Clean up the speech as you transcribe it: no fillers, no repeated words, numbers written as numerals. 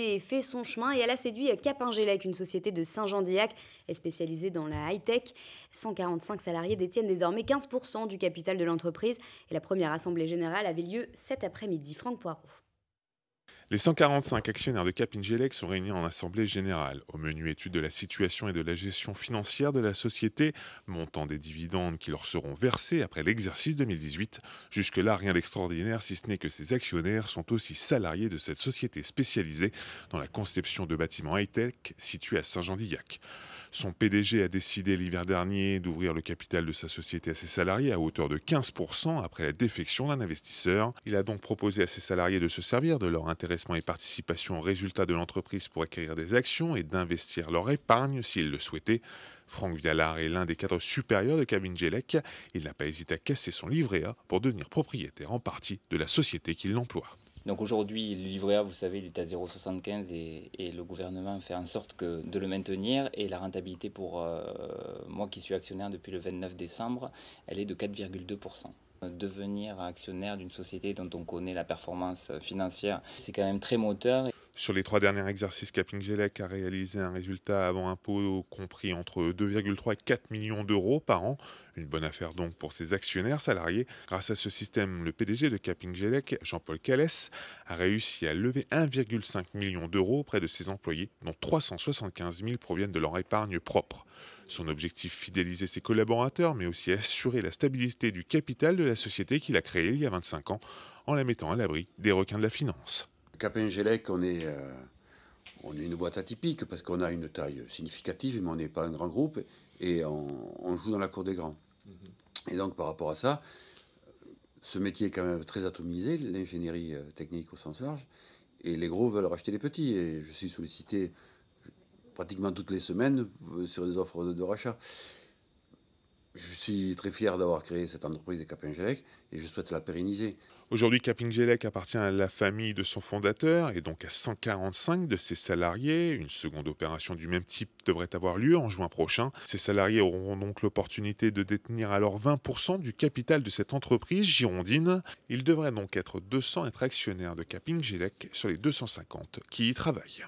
et fait son chemin et elle a séduit Capingélec, une société de Saint-Jean-d'Illac est spécialisée dans la high-tech. 145 salariés détiennent désormais 15% du capital de l'entreprise et la première assemblée générale avait lieu cet après-midi. Franck Poirot. Les 145 actionnaires de Capingelec sont réunis en assemblée générale. Au menu étude de la situation et de la gestion financière de la société, montant des dividendes qui leur seront versés après l'exercice 2018. Jusque-là, rien d'extraordinaire, si ce n'est que ces actionnaires sont aussi salariés de cette société spécialisée dans la conception de bâtiments high-tech situés à Saint-Jean-d'Illac. Son PDG a décidé l'hiver dernier d'ouvrir le capital de sa société à ses salariés à hauteur de 15% après la défection d'un investisseur. Il a donc proposé à ses salariés de se servir de leur intéressement et participation aux résultats de l'entreprise pour acquérir des actions et d'investir leur épargne s'ils le souhaitaient. Franck Vialard est l'un des cadres supérieurs de Capingelec. Il n'a pas hésité à casser son livret A pour devenir propriétaire en partie de la société qui l'emploie. Donc aujourd'hui, le livret A, vous savez, il est à 0,75 et le gouvernement fait en sorte de le maintenir. Et la rentabilité pour moi qui suis actionnaire depuis le 29 décembre, elle est de 4,2%. Devenir actionnaire d'une société dont on connaît la performance financière, c'est quand même très moteur. Sur les 3 derniers exercices, Capingelec a réalisé un résultat avant impôt compris entre 2,3 et 4 millions d'euros par an. Une bonne affaire donc pour ses actionnaires salariés. Grâce à ce système, le PDG de Capingelec, Jean-Paul Callès, a réussi à lever 1,5 million d'euros auprès de ses employés, dont 375 000 proviennent de leur épargne propre. Son objectif, fidéliser ses collaborateurs, mais aussi assurer la stabilité du capital de la société qu'il a créée il y a 25 ans, en la mettant à l'abri des requins de la finance. Capingelec, on est une boîte atypique parce qu'on a une taille significative, mais on n'est pas un grand groupe et on joue dans la cour des grands. Et donc par rapport à ça, ce métier est quand même très atomisé, l'ingénierie technique au sens large, et les gros veulent racheter les petits. Et je suis sollicité pratiquement toutes les semaines sur des offres de rachat. Je suis très fier d'avoir créé cette entreprise de Capingelec et je souhaite la pérenniser. Aujourd'hui, Capingelec appartient à la famille de son fondateur et donc à 145 de ses salariés. Une seconde opération du même type devrait avoir lieu en juin prochain. Ces salariés auront donc l'opportunité de détenir alors 20% du capital de cette entreprise girondine. Il devrait donc être 200 être actionnaires de Capingelec sur les 250 qui y travaillent.